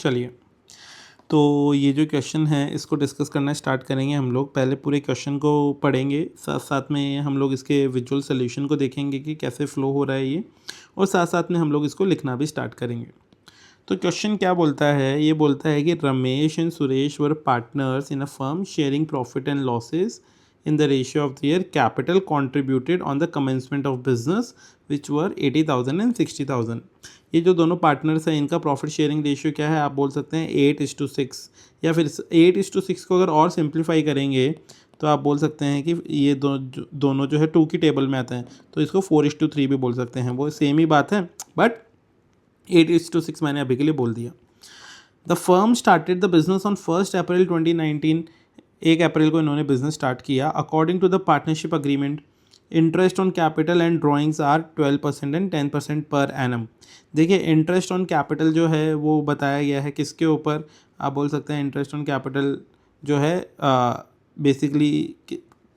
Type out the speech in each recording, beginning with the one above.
चलिए, तो ये जो क्वेश्चन है इसको डिस्कस करना स्टार्ट करेंगे हम लोग। पहले पूरे क्वेश्चन को पढ़ेंगे, साथ साथ में हम लोग इसके विजुअल सॉल्यूशन को देखेंगे कि कैसे फ्लो हो रहा है ये, और साथ साथ में हम लोग इसको लिखना भी स्टार्ट करेंगे। तो क्वेश्चन क्या बोलता है, ये बोलता है कि Ramesh and Suresh were partners in a firm sharing profit and losses in the ratio of their capital contributed on the commencement of business which were 80,000 and 60,000। ये जो दोनों पार्टनर्स हैं इनका प्रॉफिट शेयरिंग रेशियो क्या है, आप बोल सकते हैं 8:6, या फिर 8:6 को अगर और सिंप्लीफाई करेंगे तो आप बोल सकते हैं कि ये दोनों जो है 2 की टेबल में आते हैं, तो इसको 4:3 भी बोल सकते हैं। वो सेम ही बात है, बट 8:6 मैंने अभी के लिए बोल दिया। The firm started the business on 1 April 2019। 1 अप्रैल को इन्होंने बिजनेस स्टार्ट किया। According to the partnership agreement, interest on capital and drawings are 12% and 10% per annum. देखिए, इंटरेस्ट ऑन कैपिटल जो है वो बताया गया है किसके ऊपर, आप बोल सकते हैं इंटरेस्ट ऑन कैपिटल जो है बेसिकली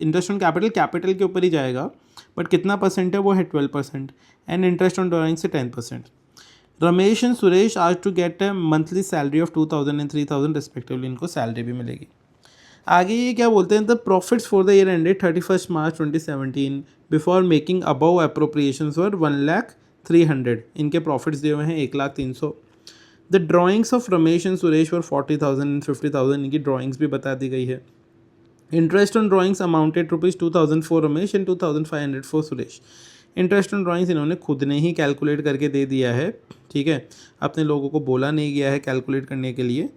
इंटरेस्ट ऑन कैपिटल के ऊपर ही जाएगा, बट कितना परसेंट है वो है 12%, एंड इंटरेस्ट ऑन ड्राइंग से 10%। रमेश एंड सुरेश आज to get a monthly salary of 2,000 and 3,000 respectively, इनको सैलरी भी मिलेगी। आगे ये क्या बोलते हैं, the profits for the year ended 31 March 2017 before making above appropriations were 1,03,000। इनके प्रॉफिट्स दिए हुए हैं 1,03,000। The drawings of Ramesh and Suresh were 40,000 and 50,000, इनकी ड्राइंग्स भी बता दी गई है। Interest on drawings amounted ₹2,000 for Ramesh and 2,500 for Suresh. Interest on drawings इन्होंने खुद ने ही कैलकुलेट करके दे दिया है, ठीक है, अपने लोगों को बोला नहीं गया है कैलकुलेट करने के लिए।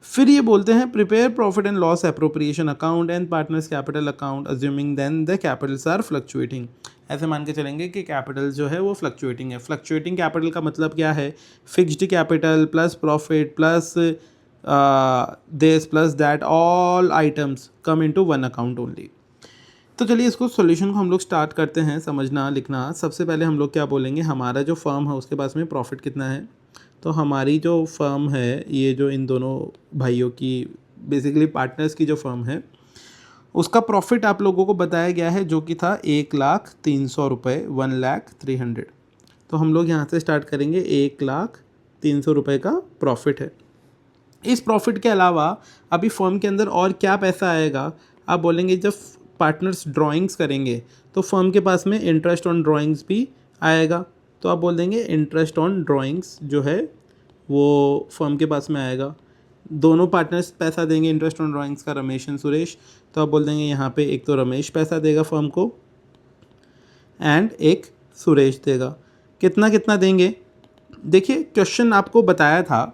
फिर ये बोलते हैं prepare profit and loss appropriation account and partners capital account assuming then the capitals are fluctuating. ऐसे मान के चलेंगे कि कैपिटल जो है वो फ्लक्चुएटिंग है। फ्लक्चुएटिंग कैपिटल का मतलब क्या है, fixed capital plus profit plus this plus that, all items come into one account only. तो चलिए इसको सॉल्यूशन को हम लोग स्टार्ट करते हैं समझना लिखना। सबसे पहले हम लोग क्या बोलेंगे, हमारा जो फर्म है उसके पास में प्रॉफिट कितना है। तो हमारी जो फर्म है, ये जो इन दोनों भाइयों की बेसिकली पार्टनर्स की जो फर्म है, उसका प्रॉफिट आप लोगों को बताया गया है जो कि था 1,03,000 रुपये, 1,03,000। तो हम लोग यहाँ से स्टार्ट करेंगे, 1,03,000 रुपये का प्रॉफिट है। इस प्रॉफिट के अलावा अभी फर्म के अंदर और क्या पैसा आएगा, आप बोलेंगे जब पार्टनर्स ड्राइंग्स करेंगे तो फर्म के पास में इंटरेस्ट ऑन ड्राइंग्स भी आएगा। तो आप बोल देंगे इंटरेस्ट ऑन ड्राइंग्स जो है वो फर्म के पास में आएगा। दोनों पार्टनर्स पैसा देंगे इंटरेस्ट ऑन ड्राइंग्स का, रमेश एंड सुरेश। तो आप बोल देंगे यहाँ पे एक तो रमेश पैसा देगा फर्म को एंड एक सुरेश देगा। कितना कितना देंगे, देखिए क्वेश्चन आपको बताया था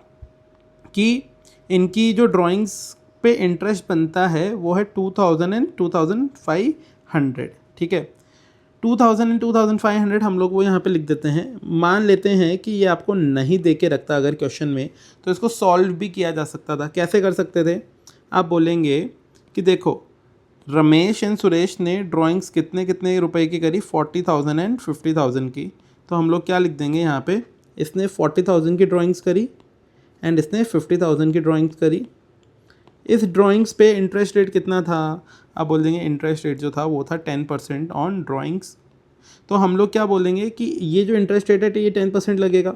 कि इनकी जो ड्राइंग्स पे इंटरेस्ट बनता है वो है 2,000 एंड 2,500, ठीक है। 2,000 एंड 2,500 हम लोग वो यहाँ पे लिख देते हैं। मान लेते हैं कि ये आपको नहीं दे के रखता अगर क्वेश्चन में, तो इसको सॉल्व भी किया जा सकता था। कैसे कर सकते थे, आप बोलेंगे कि देखो रमेश एंड सुरेश ने ड्राइंग्स कितने कितने रुपए की करी, 40,000 एंड 50,000 की। तो हम लोग क्या लिख देंगे यहाँ पे, इसने 40,000 की ड्राइंग्स करी एंड इसने 50,000 की ड्राइंग्स करी। इस ड्राइंग्स पे इंटरेस्ट रेट कितना था, आप बोल देंगे इंटरेस्ट रेट जो था वो था 10% ऑन ड्राइंग्स। तो हम लोग क्या बोलेंगे कि ये जो इंटरेस्ट रेट है ये 10% लगेगा।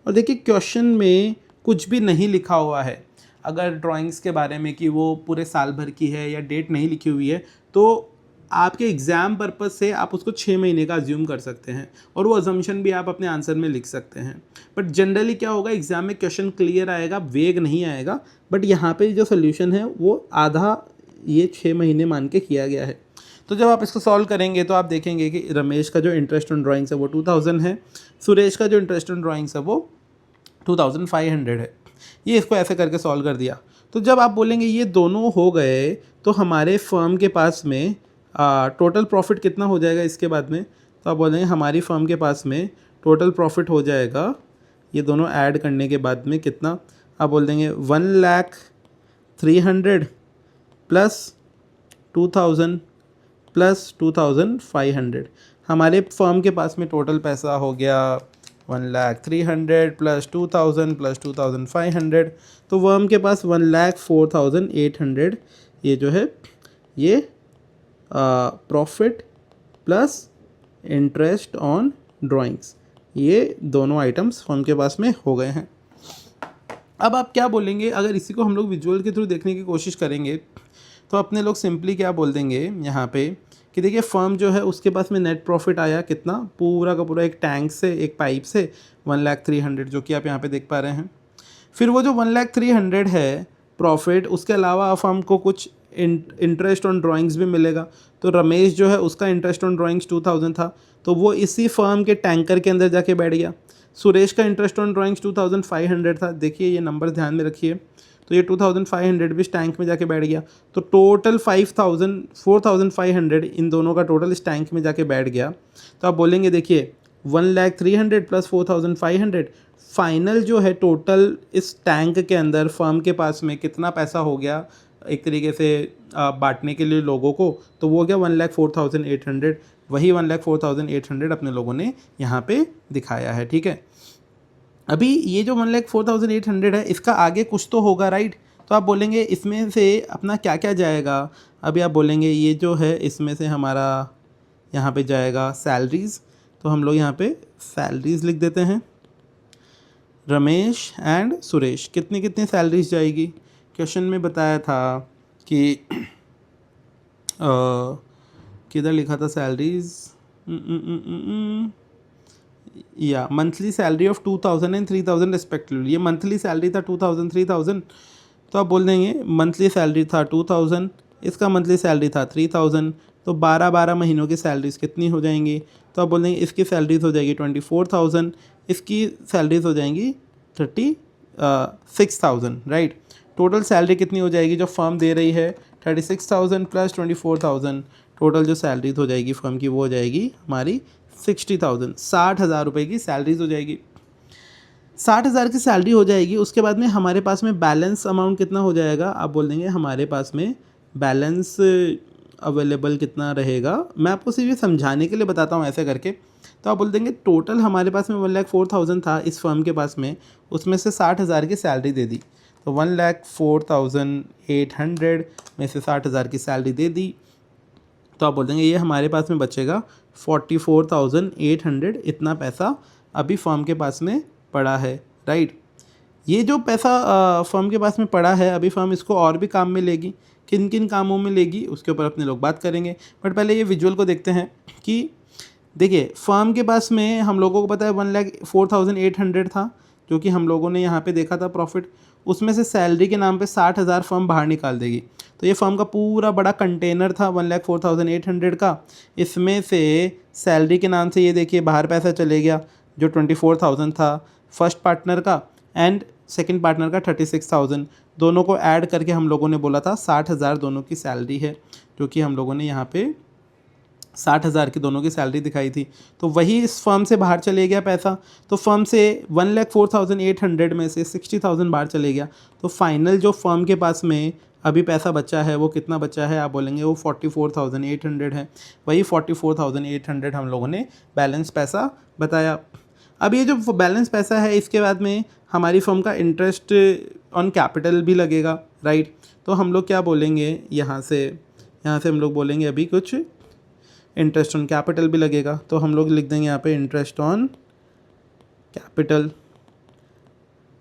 और देखिए क्वेश्चन में कुछ भी नहीं लिखा हुआ है अगर ड्राइंग्स के बारे में कि वो पूरे साल भर की है या डेट नहीं लिखी हुई है, तो आपके एग्ज़ाम पर्पज़ से आप उसको 6 महीने का अज्यूम कर सकते हैं और वो अजम्पशन भी आप अपने आंसर में लिख सकते हैं। बट जनरली क्या होगा, एग्ज़ाम में क्वेश्चन क्लियर आएगा, वेग नहीं आएगा। बट यहाँ पे जो सोल्यूशन है वो आधा ये 6 महीने मान के किया गया है। तो जब आप इसको सॉल्व करेंगे तो आप देखेंगे कि रमेश का जो इंटरेस्ट ऑन ड्राइंग्स है वो 2,000 है, सुरेश का जो इंटरेस्ट ऑन ड्राइंग्स है वो 2,500 है। ये इसको ऐसे करके सॉल्व कर दिया। तो जब आप बोलेंगे ये दोनों हो गए तो हमारे फर्म के पास में टोटल प्रॉफिट कितना हो जाएगा इसके बाद में, तो आप बोलेंगे हमारी फर्म के पास में टोटल प्रॉफिट हो जाएगा ये दोनों ऐड करने के बाद में कितना, आप बोल देंगे 1,03,000 प्लस 2,000 प्लस 2,500। हमारे फर्म के पास में टोटल पैसा हो गया 1,03,000 प्लस 2,000 प्लस 2,500। तो फर्म के पास 1,04,800 ये जो है ये profit plus interest on drawings, ये दोनों आइटम्स फर्म के पास में हो गए हैं। अब आप क्या बोलेंगे, अगर इसी को हम लोग विजुअल के थ्रू देखने की कोशिश करेंगे तो अपने लोग सिंपली क्या बोल देंगे यहाँ पे कि देखिए फर्म जो है उसके पास में नेट प्रॉफिट आया कितना, पूरा का पूरा एक टैंक से, एक पाइप से 1,03,000 जो कि आप यहाँ पे देख पा रहे हैं। फिर वो जो 1,03,000 है प्रॉफिट, उसके अलावा फर्म को कुछ इंटरेस्ट ऑन ड्राइंग्स भी मिलेगा। तो रमेश जो है उसका इंटरेस्ट ऑन ड्राइंग्स 2,000 था, तो वो इसी फर्म के टैंकर के अंदर जाके बैठ गया। सुरेश का इंटरेस्ट ऑन ड्राइंग्स 2,500 था, देखिए ये नंबर ध्यान में रखिए, तो ये 2,500 भी इस टैंक में जाके बैठ गया। तो टोटल 4,500 इन दोनों का टोटल इस टैंक में जाके बैठ गया। तो आप बोलेंगे देखिए 1,03,000 प्लस 4,500, फाइनल जो है टोटल इस टैंक के अंदर फर्म के पास में कितना पैसा हो गया एक तरीके से बांटने के लिए लोगों को, तो वो हो गया 1,04,800। वही 1,04,800 अपने लोगों ने यहाँ पे दिखाया है, ठीक है। अभी ये जो 1,04,800 है इसका आगे कुछ तो होगा, राइट। तो आप बोलेंगे इसमें से अपना क्या क्या जाएगा। अभी आप बोलेंगे ये जो है इसमें से हमारा यहाँ पे जाएगा सैलरीज़, तो हम लोग यहाँ पे सैलरीज़ लिख देते हैं। रमेश एंड सुरेश कितनी कितनी सैलरीज जाएगी, क्वेश्चन में बताया था कि किधर लिखा था सैलरीज, या monthly salary of 2,000 and 3,000 respectively. ये मंथली सैलरी था 2,000 3,000, तो आप बोल देंगे मंथली सैलरी था 2,000, इसका मंथली सैलरी था 3,000, तो 12 महीनों की सैलरीज कितनी हो जाएंगी। तो आप बोल देंगे इसकी सैलरीज हो जाएगी 24,000, इसकी सैलरीज हो जाएंगी 36,000, राइट। टोटल सैलरी कितनी हो जाएगी जो फर्म दे रही है, 36,000 प्लस 24,000, टोटल जो सैलरीज हो जाएगी फर्म की वो हो जाएगी हमारी 60,000, 60,000 रुपये की सैलरीज हो जाएगी। 60,000 की सैलरी हो जाएगी। उसके बाद में हमारे पास में बैलेंस अमाउंट कितना हो जाएगा, आप बोल देंगे हमारे पास में बैलेंस अवेलेबल कितना रहेगा। मैं आपको सिर्फ ये समझाने के लिए बताता हूँ ऐसे करके। तो आप बोल देंगे टोटल हमारे पास में 1,04,000 था इस फर्म के पास में, उसमें से 60,000 की सैलरी दे दी, तो 1,04,800 में से 60,000 की सैलरी दे दी। तो आप बोल देंगे ये हमारे पास में बचेगा 44,800, इतना पैसा अभी फर्म के पास में पड़ा है, राइट। ये जो पैसा फर्म के पास में पड़ा है अभी फर्म इसको और भी काम में लेगी, किन किन कामों में लेगी उसके ऊपर अपने लोग बात करेंगे। बट पहले ये विजुअल को देखते हैं कि देखिए फर्म के पास में हम लोगों को पता है 1,04,800 था जो कि हम लोगों ने यहाँ पे देखा था प्रॉफिट, उसमें से सैलरी के नाम पे 60,000 फर्म बाहर निकाल देगी। तो ये फर्म का पूरा बड़ा कंटेनर था 1,04,800 का, इसमें से सैलरी के नाम से ये देखिए बाहर पैसा चले गया जो 24,000 था फर्स्ट पार्टनर का, एंड सेकंड पार्टनर का 36,000, दोनों को ऐड करके हम लोगों ने बोला था 60,000 दोनों की सैलरी है, जो कि हम लोगों ने यहाँ पे 60,000 की दोनों की सैलरी दिखाई थी। तो वही इस फर्म से बाहर चले गया पैसा, तो फर्म से 1,04,800 में से 60,000 बाहर चले गया। तो फाइनल जो फर्म के पास में अभी पैसा बचा है वो कितना बचा है, आप बोलेंगे वो 44,800 है। वही 44,800 हम लोगों ने बैलेंस पैसा बताया। अब ये जो बैलेंस पैसा है इसके बाद में हमारी फर्म का इंटरेस्ट ऑन कैपिटल भी लगेगा, राइट। तो हम लोग क्या बोलेंगे यहाँ से हम लोग बोलेंगे अभी कुछ इंटरेस्ट ऑन कैपिटल भी लगेगा, तो हम लोग लिख देंगे यहाँ पे interest on capital.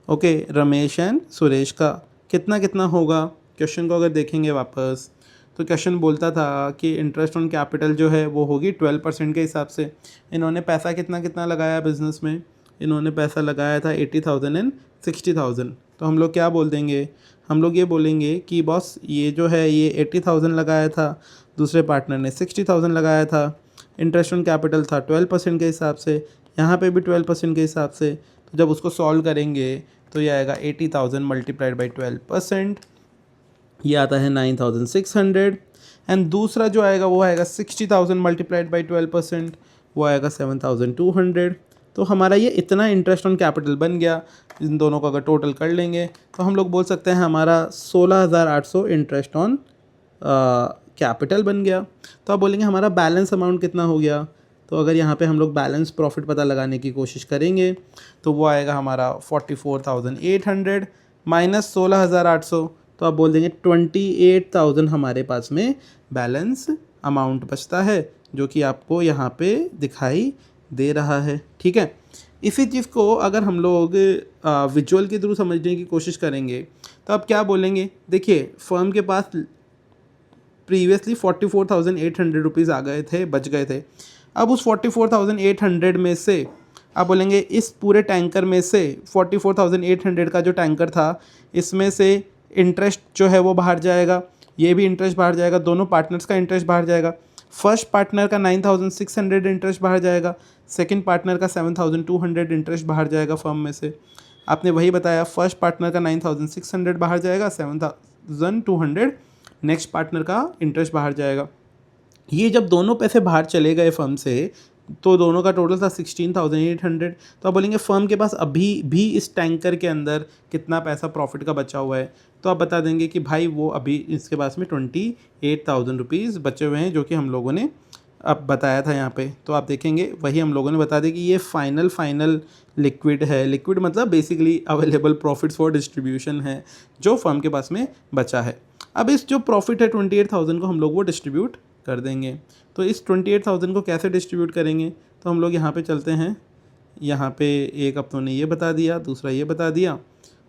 Okay, Ramesh and Suresh का कितना कितना होगा, क्वेश्चन को अगर देखेंगे वापस तो क्वेश्चन बोलता था कि इंटरेस्ट ऑन कैपिटल जो है वो होगी 12% के हिसाब से। इन्होंने पैसा कितना कितना लगाया बिज़नेस में, इन्होंने पैसा लगाया था 80,000 एंड 60,000। तो हम लोग क्या बोल देंगे, हम लोग ये बोलेंगे कि बॉस ये जो है ये 80,000 लगाया था, दूसरे पार्टनर ने 60,000 लगाया था, इंटरेस्ट ऑन कैपिटल था 12% के हिसाब से, यहाँ पे भी 12% के हिसाब से। तो जब उसको सॉल्व करेंगे तो ये आएगा 80,000 मल्टीप्लाइड बाई 12%, ये आता है 9,600, एंड दूसरा जो आएगा वो आएगा 60,000 मल्टीप्लाइड बाई 12%, वो आएगा 7,200। तो हमारा ये इतना इंटरेस्ट ऑन कैपिटल बन गया। इन दोनों को अगर टोटल कर लेंगे तो हम लोग बोल सकते हैं हमारा 16,800 इंटरेस्ट ऑन कैपिटल बन गया। तो आप बोलेंगे हमारा बैलेंस अमाउंट कितना हो गया, तो अगर यहाँ पे हम लोग बैलेंस प्रॉफिट पता लगाने की कोशिश करेंगे तो वो आएगा हमारा 44,800 माइनस 16,800, तो आप बोल देंगे 28,000 हमारे पास में बैलेंस अमाउंट बचता है, जो कि आपको यहाँ पे दिखाई दे रहा है, ठीक है। इसी चीज़ को अगर हम लोग विजुअल के थ्रू समझने की कोशिश करेंगे तो आप क्या बोलेंगे, देखिए फर्म के पास प्रीवियसली 44,800 रुपीज़ आ गए थे, बच गए थे। अब उस 44,800 में से आप बोलेंगे इस पूरे टैंकर में से 44,800 का जो टैंकर था इसमें से इंटरेस्ट जो है वो बाहर जाएगा, ये भी इंटरेस्ट बाहर जाएगा, दोनों पार्टनर्स का इंटरेस्ट बाहर जाएगा। फर्स्ट पार्टनर का 9,600 इंटरेस्ट बाहर जाएगा, सेकंड पार्टनर का 7,200 इंटरेस्ट बाहर जाएगा फर्म में से। आपने वही बताया, फर्स्ट पार्टनर का 9,600 बाहर जाएगा, 7,200 नेक्स्ट पार्टनर का इंटरेस्ट बाहर जाएगा। ये जब दोनों पैसे बाहर चले गए फर्म से तो दोनों का टोटल था 16,800। तो आप बोलेंगे फ़र्म के पास अभी भी इस टैंकर के अंदर कितना पैसा प्रॉफिट का बचा हुआ है, तो आप बता देंगे कि भाई वो अभी इसके पास में 28,000 रुपीज़ बचे हुए हैं, जो कि हम लोगों ने अब बताया था यहाँ पे। तो आप देखेंगे वही हम लोगों ने बता दिया कि ये फाइनल लिक्विड है। लिक्विड मतलब basically available profits for distribution है जो फर्म के पास में बचा है। अब इस जो प्रॉफिट है 28,000 को हम लोग वो डिस्ट्रीब्यूट कर देंगे। तो इस 28,000 को कैसे डिस्ट्रीब्यूट करेंगे, तो हम लोग यहाँ पे चलते हैं। यहाँ पे एक अपनों ने ये बता दिया, दूसरा ये बता दिया,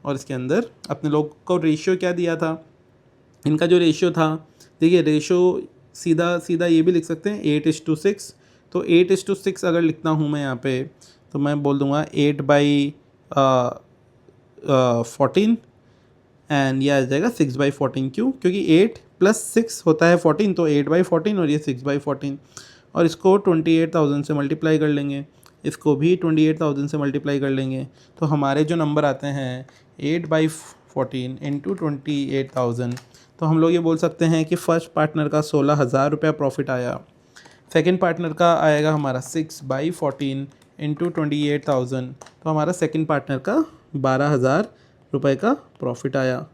और इसके अंदर अपने लोग को रेशियो क्या दिया था, इनका जो रेशियो था, देखिए रेशियो सीधा सीधा ये भी लिख सकते हैं 8:6। तो 8:6 अगर लिखता हूँ मैं यहाँ पे तो मैं बोल दूँगा 8/14 एंड ये आ जाएगा 6/14। क्यों? क्योंकि 8 + 6 होता है 14, तो 8/14 और ये 6/14। और इसको 28,000 से मल्टीप्लाई कर लेंगे, इसको भी 28,000 से मल्टीप्लाई कर लेंगे, तो हमारे जो नंबर आते हैं 8/14 इंटू 28,000। तो हम लोग ये बोल सकते हैं कि फर्स्ट पार्टनर का 16,000 रुपया प्रॉफिट आया, सेकेंड पार्टनर का आएगा हमारा 6/14 इंटू 28,000, तो हमारा सेकेंड पार्टनर का 12,000 रुपये का प्रॉफिट आया।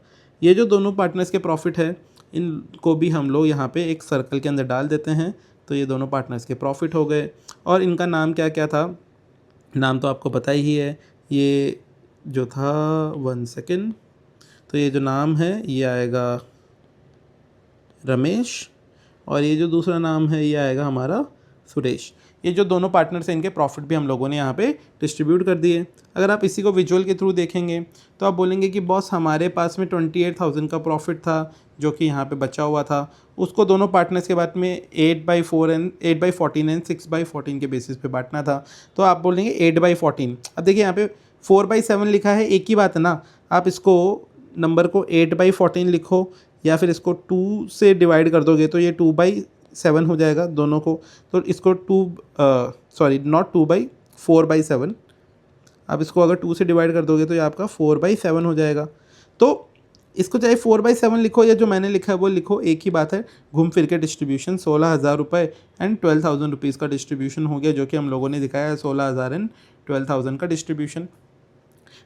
ये जो दोनों पार्टनर्स के प्रॉफिट है इनको भी हम लोग यहाँ पे एक सर्कल के अंदर डाल देते हैं, तो ये दोनों पार्टनर्स के प्रॉफिट हो गए। और इनका नाम क्या क्या था, नाम तो आपको पता ही है, ये जो था 1 सेकेंड, तो ये जो नाम है ये आएगा रमेश, और ये जो दूसरा नाम है ये आएगा हमारा सुरेश। ये जो दोनों पार्टनर्स हैं इनके प्रॉफिट भी हम लोगों ने यहाँ पे डिस्ट्रीब्यूट कर दिए। अगर आप इसी को विजुअल के थ्रू देखेंगे तो आप बोलेंगे कि बॉस हमारे पास में 28,000 का प्रॉफिट था जो कि यहाँ पे बचा हुआ था, उसको दोनों पार्टनर्स के बाद में 8/14 एंड 6/14 के बेसिस पे बांटना था। तो आप बोलेंगे 8/14। अब देखिए यहाँ पे 4/7 लिखा है, एक ही बात है ना। आप इसको नंबर को 8/14 लिखो या फिर इसको 2 से डिवाइड कर दोगे तो ये 2/7 हो जाएगा दोनों को। तो इसको 4/7, आप इसको अगर 2 से डिवाइड कर दोगे तो ये आपका 4/7 हो जाएगा। तो इसको चाहे 4/7 लिखो या जो मैंने लिखा है वो लिखो, एक ही बात है। घूम फिर के डिस्ट्रीब्यूशन 16,000 रुपये एंड 12,000 रुपीज़ का डिस्ट्रीब्यूशन हो गया, जो कि हम लोगों ने दिखाया है 16,000 एंड 12,000 का डिस्ट्रीब्यूशन।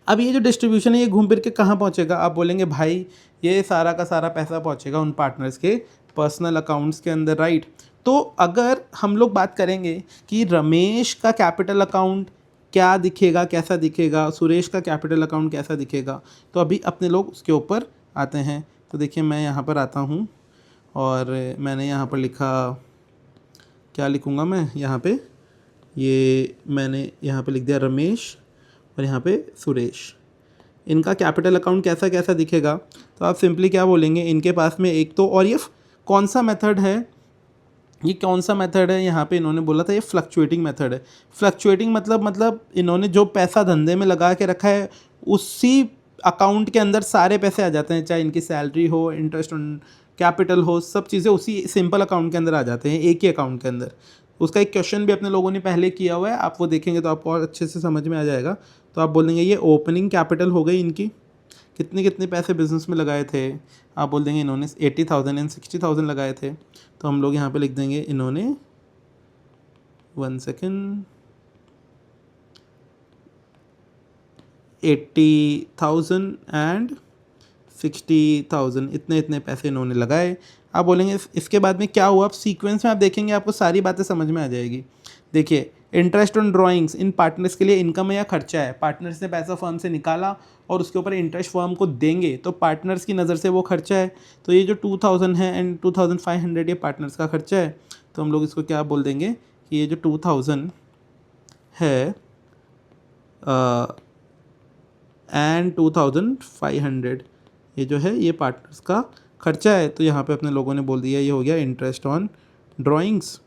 अब ये जो डिस्ट्रीब्यूशन है ये घूम फिर के कहाँ पहुँचेगा, आप बोलेंगे भाई ये सारा का सारा पैसा पहुँचेगा उन पार्टनर्स के पर्सनल अकाउंट्स के अंदर, राइट। तो अगर हम लोग बात करेंगे कि रमेश का कैपिटल अकाउंट क्या दिखेगा, कैसा दिखेगा, सुरेश का कैपिटल अकाउंट कैसा दिखेगा, तो अभी अपने लोग उसके ऊपर आते हैं। तो देखिए मैं यहाँ पर आता हूँ और मैंने यहाँ पर लिखा, क्या लिखूँगा मैं यहाँ पे, ये मैंने यहाँ पे लिख दिया रमेश और यहाँ पे सुरेश। इनका कैपिटल अकाउंट कैसा कैसा दिखेगा, तो आप सिंपली क्या बोलेंगे, इनके पास में एक तो, और ये कौन सा मेथड है, ये कौन सा मेथड है, यहाँ पे इन्होंने बोला था ये फ्लक्चुएटिंग मेथड है। फ्लक्चुएटिंग मतलब इन्होंने जो पैसा धंधे में लगा के रखा है उसी अकाउंट के अंदर सारे पैसे आ जाते हैं, चाहे इनकी सैलरी हो, इंटरेस्ट ऑन कैपिटल हो, सब चीज़ें उसी सिंपल अकाउंट के अंदर आ जाते हैं, एक ही अकाउंट के अंदर। उसका एक क्वेश्चन भी अपने लोगों ने पहले किया हुआ है, आप वो देखेंगे तो आपको और अच्छे से समझ में आ जाएगा। तो आप बोल देंगे ये ओपनिंग कैपिटल हो गई इनकी, कितने कितने पैसे बिजनेस में लगाए थे, आप बोल देंगे इन्होंने 80,000 एंड 60,000 लगाए थे। तो हम लोग यहाँ पे लिख देंगे इन्होंने 1 सेकेंड 80,000 एंड 60,000, इतने इतने पैसे इन्होंने लगाए। आप बोलेंगे इसके बाद में क्या हुआ, आप सीक्वेंस में आप देखेंगे आपको सारी बातें समझ में आ जाएगी। देखिए interest on drawings in partners के लिए इनकम है या खर्चा है, पार्टनर्स ने पैसा फर्म से निकाला और उसके ऊपर इंटरेस्ट फर्म को देंगे, तो पार्टनर्स की नज़र से वो खर्चा है। तो ये जो 2,000 है एंड 2,500 ये पार्टनर्स का खर्चा है। तो हम लोग इसको क्या बोल देंगे कि ये जो 2,000 है एंड 2500 ये जो है ये पार्टनर्स का खर्चा है। तो यहाँ पे अपने लोगों ने बोल दिया ये हो गया इंटरेस्ट ऑन ड्राइंग्स।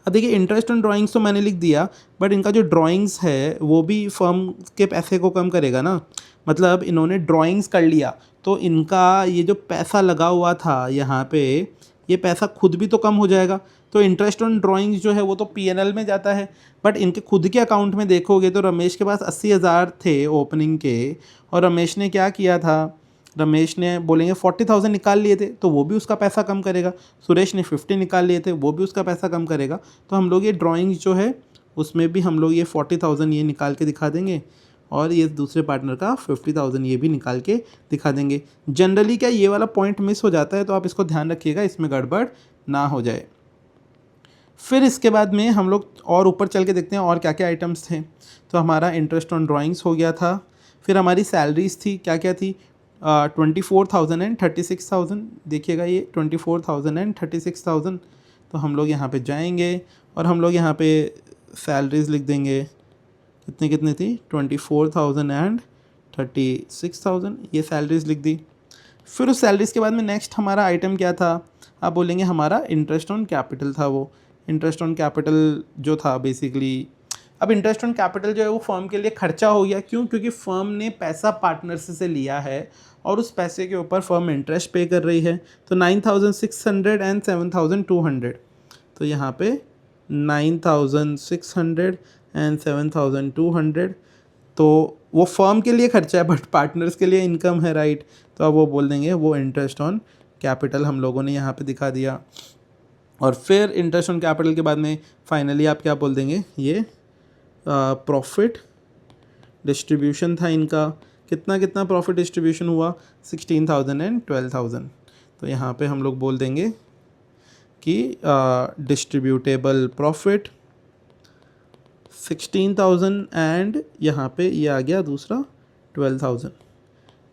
अब देखिए इंटरेस्ट ऑन ड्राइंग्स तो मैंने लिख दिया, बट इनका जो ड्राइंग्स है वो भी फर्म के पैसे को कम करेगा ना। मतलब इन्होंने ड्राइंग्स कर लिया तो इनका ये जो पैसा लगा हुआ था यहाँ पे, ये पैसा खुद भी तो कम हो जाएगा। तो इंटरेस्ट ऑन ड्राइंग्स जो है वो तो पीएनएल में जाता है, बट इनके खुद के अकाउंट में देखोगे तो रमेश के पास 80,000 थे ओपनिंग के, और रमेश ने क्या किया था, रमेश ने बोलेंगे 40,000 निकाल लिए थे तो वो भी उसका पैसा कम करेगा। सुरेश ने 50 निकाल लिए थे वो भी उसका पैसा कम करेगा। तो हम लोग ये ड्राइंग्स जो है उसमें भी हम लोग ये 40,000 ये निकाल के दिखा देंगे, और ये दूसरे पार्टनर का 50,000 ये भी निकाल के दिखा देंगे। जनरली क्या ये वाला पॉइंट मिस हो जाता है, तो आप इसको ध्यान रखिएगा इसमें गड़बड़ ना हो जाए। फिर इसके बाद में हम लोग और ऊपर चल के देखते हैं और क्या क्या आइटम्स थे। तो हमारा इंटरेस्ट ऑन ड्राइंग्स हो गया था। फिर हमारी सैलरीज थी, क्या क्या थी, 24,000 एंड 36,000। देखिएगा ये 24,000 एंड 36,000। तो हम लोग यहाँ पे जाएंगे और हम लोग यहाँ पे सैलरीज लिख देंगे, कितनी कितनी थी, 24,000 एंड 36,000, ये सैलरीज लिख दी। फिर उस सैलरीज के बाद में नेक्स्ट हमारा आइटम क्या था, आप बोलेंगे हमारा इंटरेस्ट ऑन कैपिटल था। वो इंटरेस्ट ऑन कैपिटल जो था बेसिकली, अब इंटरेस्ट ऑन कैपिटल जो है वो फर्म के लिए खर्चा हो गया। क्यों? क्योंकि फर्म ने पैसा पार्टनर्स से लिया है और उस पैसे के ऊपर फर्म इंटरेस्ट पे कर रही है। तो 9,600 एंड 7,200, तो यहाँ पे 9,600 एंड 7,200, तो वो फर्म के लिए खर्चा है बट पार्टनर्स के लिए इनकम है, राइट। तो अब वो बोल देंगे वो इंटरेस्ट ऑन कैपिटल हम लोगों ने यहाँ पे दिखा दिया। और फिर इंटरेस्ट ऑन कैपिटल के बाद में फाइनली आप क्या बोल देंगे, ये प्रॉफिट डिस्ट्रीब्यूशन था इनका। कितना कितना प्रॉफिट डिस्ट्रीब्यूशन हुआ, 16,000 एंड 12,000। तो यहाँ पे हम लोग बोल देंगे कि डिस्ट्रीब्यूटेबल प्रॉफिट 16,000 एंड यहाँ पे ये आ गया दूसरा 12,000।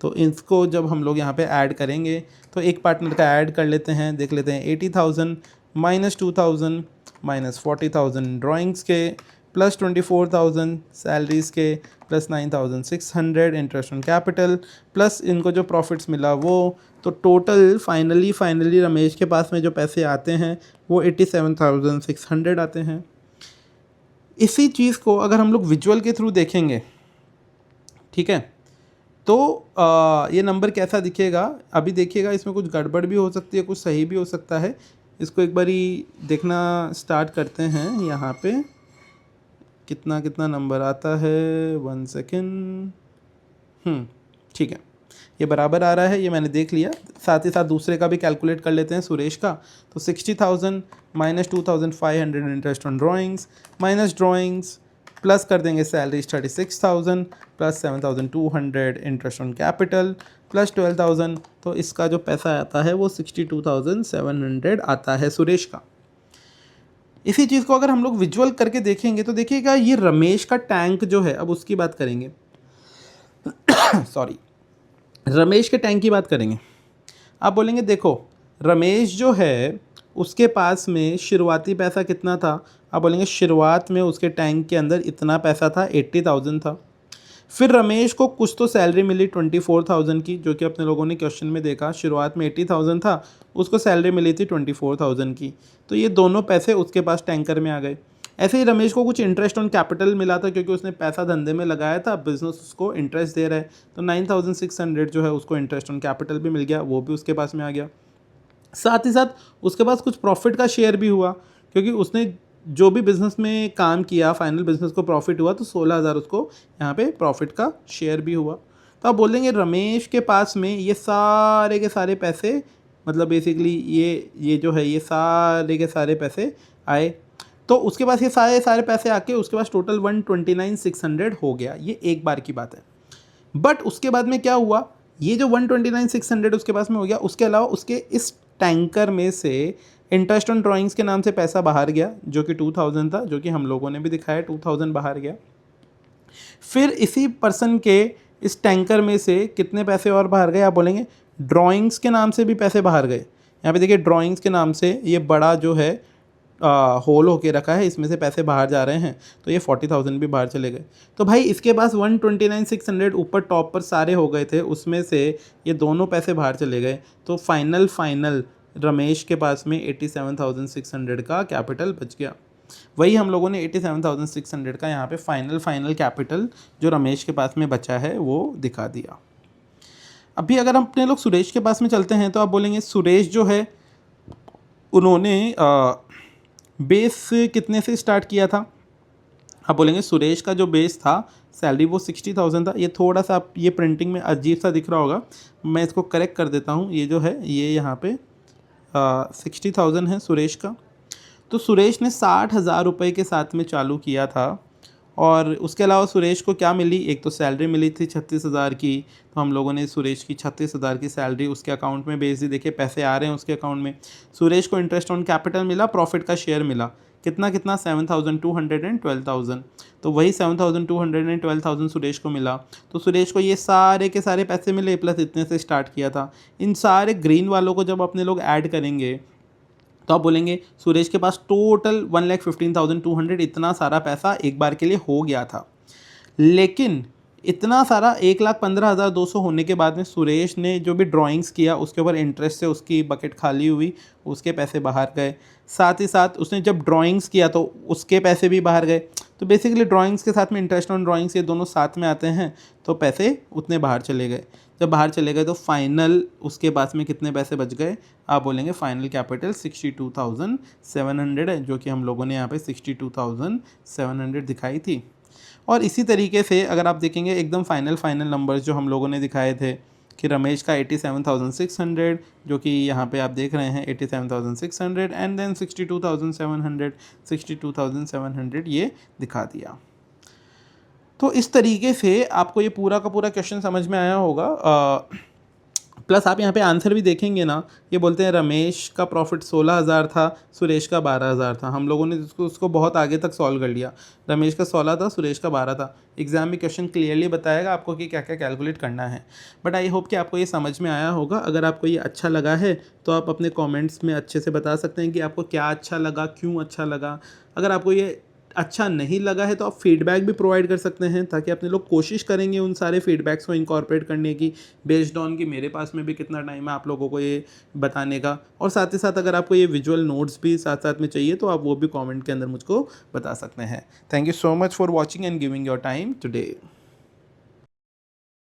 तो इसको जब हम लोग यहाँ पे ऐड करेंगे तो एक पार्टनर का ऐड कर लेते हैं, देख लेते हैं। 80,000 माइनस 2,000 माइनस 40,000 ड्राइंग्स के, प्लस 24,000 सैलरीज़ के, plus 9,600 interest on capital, plus इनको जो प्रॉफिट्स मिला वो। तो टोटल फाइनली रमेश के पास में जो पैसे आते हैं वो 87,600 आते हैं। इसी चीज़ को अगर हम लोग विजुअल के थ्रू देखेंगे, ठीक है, तो ये नंबर कैसा दिखेगा, अभी देखिएगा इसमें कुछ गड़बड़ भी हो सकती है, कुछ सही भी हो सकता है। इसको एक बारी देखना स्टार्ट करते हैं। यहाँ पे कितना कितना नंबर आता है, 1 सेकेंड। ठीक है, ये बराबर आ रहा है, ये मैंने देख लिया। साथ ही साथ दूसरे का भी कैलकुलेट कर लेते हैं, सुरेश का। तो 60,000 minus 2,500 interest on drawings, minus drawings, plus कर देंगे salaries 36,000, plus 7,200 interest on capital, plus 12,000। तो इसका जो पैसा आता है वो 62,700 आता है सुरेश का। इसी चीज़ को अगर हम लोग विजुअल करके देखेंगे तो देखिएगा ये रमेश का टैंक जो है, अब उसकी बात करेंगे सॉरी, रमेश के टैंक की बात करेंगे। आप बोलेंगे देखो रमेश जो है उसके पास में शुरुआती पैसा कितना था, आप बोलेंगे शुरुआत में उसके टैंक के अंदर इतना पैसा था, 80,000 था। फिर रमेश को कुछ तो सैलरी मिली 24,000 की, जो कि अपने लोगों ने क्वेश्चन में देखा। शुरुआत में 80,000 था, उसको सैलरी मिली थी 24,000 की। तो ये दोनों पैसे उसके पास टैंकर में आ गए। ऐसे ही रमेश को कुछ इंटरेस्ट ऑन कैपिटल मिला था, क्योंकि उसने पैसा धंधे में लगाया था, बिजनेस उसको इंटरेस्ट दे रहा है। तो 9,600 जो है उसको इंटरेस्ट ऑन कैपिटल भी मिल गया, वो भी उसके पास में आ गया। साथ ही साथ उसके पास कुछ प्रॉफिट का शेयर भी हुआ, क्योंकि उसने जो भी बिज़नेस में काम किया, फाइनल बिज़नेस को प्रॉफिट हुआ, तो 16,000 उसको यहाँ पे प्रॉफिट का शेयर भी हुआ। तो आप बोलेंगे रमेश के पास में ये सारे के सारे पैसे, मतलब बेसिकली ये जो है ये सारे के सारे पैसे आए। तो उसके पास ये सारे पैसे आके उसके पास टोटल 129,600 हो गया। ये एक बार की बात है। बट उसके बाद में क्या हुआ, ये जो 129,600 उसके पास में हो गया, उसके अलावा उसके इस टैंकर में से इंटरेस्ट ऑन ड्राइंग्स के नाम से पैसा बाहर गया, जो कि 2,000 था, जो कि हम लोगों ने भी दिखाया, 2,000 बाहर गया। फिर इसी पर्सन के इस टैंकर में से कितने पैसे और बाहर गए, आप बोलेंगे ड्राइंग्स के नाम से भी पैसे बाहर गए। यहाँ पे देखिए ड्राइंग्स के नाम से ये बड़ा जो है होल होके रखा है, इसमें से पैसे बाहर जा रहे हैं, तो ये 40,000 भी बाहर चले गए। तो भाई इसके पास 129,600 ऊपर टॉप पर सारे हो गए थे, उसमें से ये दोनों पैसे बाहर चले गए। तो फाइनल रमेश के पास में 87,600 का कैपिटल बच गया। वही हम लोगों ने 87,600 का यहाँ पे फाइनल कैपिटल जो रमेश के पास में बचा है वो दिखा दिया। अभी अगर हम अपने लोग सुरेश के पास में चलते हैं तो आप बोलेंगे सुरेश जो है उन्होंने बेस कितने से स्टार्ट किया था। आप बोलेंगे सुरेश का जो बेस था सैलरी वो 60,000 था। ये थोड़ा सा आप ये प्रिंटिंग में अजीब सा दिख रहा होगा, मैं इसको करेक्ट कर देता हूँ। ये जो है ये यहाँ पे 60,000 है सुरेश का। तो सुरेश ने 60,000 रुपये के साथ में चालू किया था, और उसके अलावा सुरेश को क्या मिली, एक तो सैलरी मिली थी 36,000 की। तो हम लोगों ने सुरेश की 36,000 की सैलरी उसके अकाउंट में भेज दी। देखिए पैसे आ रहे हैं उसके अकाउंट में। सुरेश को इंटरेस्ट ऑन कैपिटल मिला, प्रॉफिट का शेयर मिला। कितना 7,200 एंड 12,000। तो वही 7,200 एंड 12,000 सुरेश को मिला। तो सुरेश को ये सारे के सारे पैसे मिले, प्लस इतने से स्टार्ट किया था। इन सारे ग्रीन वालों को जब अपने लोग ऐड करेंगे तो आप बोलेंगे सुरेश के पास टोटल 1,15,200 इतना सारा पैसा एक बार के लिए हो गया था। लेकिन इतना सारा 1,15,200 होने के बाद में सुरेश ने जो भी ड्राइंग्स किया उसके ऊपर इंटरेस्ट से उसकी बकेट खाली हुई, उसके पैसे बाहर गए। साथ ही साथ उसने जब ड्राइंग्स किया तो उसके पैसे भी बाहर गए। तो बेसिकली ड्राइंग्स के साथ में इंटरेस्ट ऑन ड्राइंग्स ये दोनों साथ में आते हैं, तो पैसे उतने बाहर चले गए। जब बाहर चले गए तो फाइनल उसके पास में कितने पैसे बच गए, आप बोलेंगे फाइनल कैपिटल 62,700 है, जो कि हम लोगों ने यहाँ पे 62,700 दिखाई थी। और इसी तरीके से अगर आप देखेंगे एकदम फाइनल नंबर्स जो हम लोगों ने दिखाए थे कि रमेश का 87,600, जो कि यहाँ पे आप देख रहे हैं 87,600 एंड देन 62,700 ये दिखा दिया। तो इस तरीके से आपको ये पूरा का पूरा क्वेश्चन समझ में आया होगा। प्लस आप यहाँ पे आंसर भी देखेंगे ना, ये बोलते हैं रमेश का प्रॉफिट 16,000 था, सुरेश का 12,000 था। हम लोगों ने उसको बहुत आगे तक सॉल्व कर लिया। रमेश का 16 था, सुरेश का 12 था। एग्जाम में क्वेश्चन क्लियरली बताएगा आपको कि क्या क्या कैलकुलेट करना है। बट आई होप कि आपको ये समझ में आया होगा। अगर आपको ये अच्छा लगा है तो आप अपने कॉमेंट्स में अच्छे से बता सकते हैं कि आपको क्या अच्छा लगा, क्यों अच्छा लगा। अगर आपको ये अच्छा नहीं लगा है तो आप फीडबैक भी प्रोवाइड कर सकते हैं, ताकि अपने लोग कोशिश करेंगे उन सारे फीडबैक्स को इनकॉर्पोरेट करने की, बेस्ड ऑन कि मेरे पास में भी कितना टाइम है आप लोगों को ये बताने का। और साथ ही साथ अगर आपको ये विजुअल नोट्स भी साथ साथ में चाहिए तो आप वो भी कमेंट के अंदर मुझको बता सकते हैं। Thank you so much for watching and giving your time today.